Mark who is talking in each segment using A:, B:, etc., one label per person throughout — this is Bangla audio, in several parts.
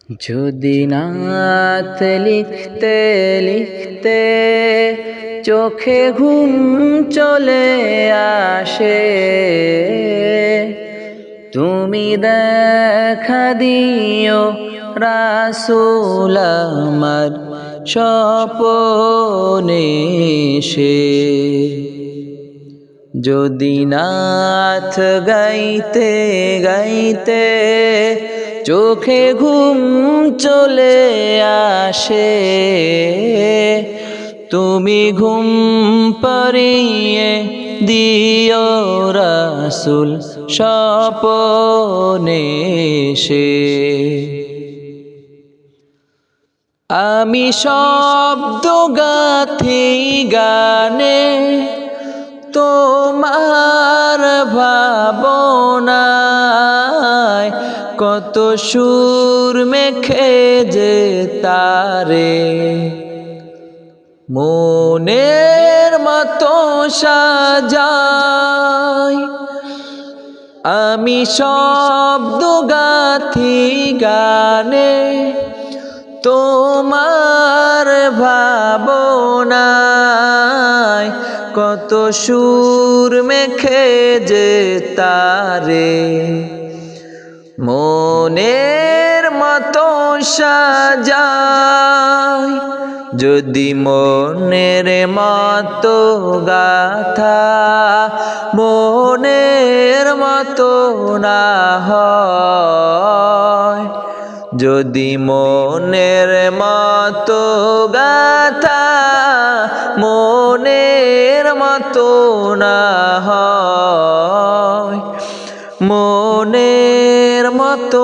A: যদি নাত লিখতে লিখতে চোখে ঘুম চলে আসে, তুমি দেখা দিও রাসূল আমার স্বপনে এসে। যদি নাথ গাইতে গাইতে চোখে ঘুম চলে আসে, তুমি ঘুম পাড়িয়ে দিও রাসূল স্বপনে এসে। আমি শব্দ গাথি গানে তোমার ভাবনায়, কত সুর মেখে যে তারে মনের মতো সাজাই। আমি শব্দ গাথি গানে তোমার ভাবনায়, কত সুর মেখে যে তারে মনের মতো সাজাই। যদি মনের মতো গাথা মনের মতো না হয়, যদি মনের মতো গাথা মনের মতো না হয়, মনের মতো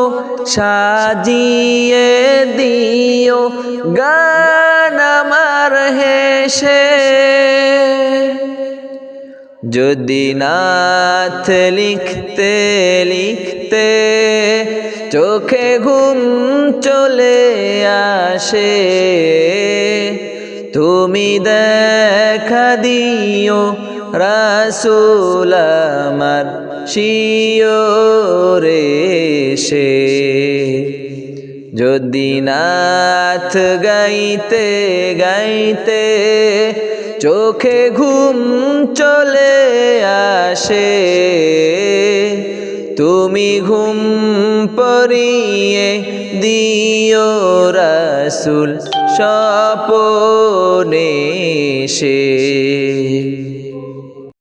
A: সাজিয়ে দিও গান আমার হেসে। যদি নাথ লিখতে লিখতে চোখে ঘুম চলে আসে, তুমি দেখা দিও রাসূল আমার শিয়রে এসে। যদি নাথ গাইতে গাইতে চোখে ঘুম চলে আসে, তুমি ঘুম পাড়িয়ে দিও রাসূল স্বপনে এসে।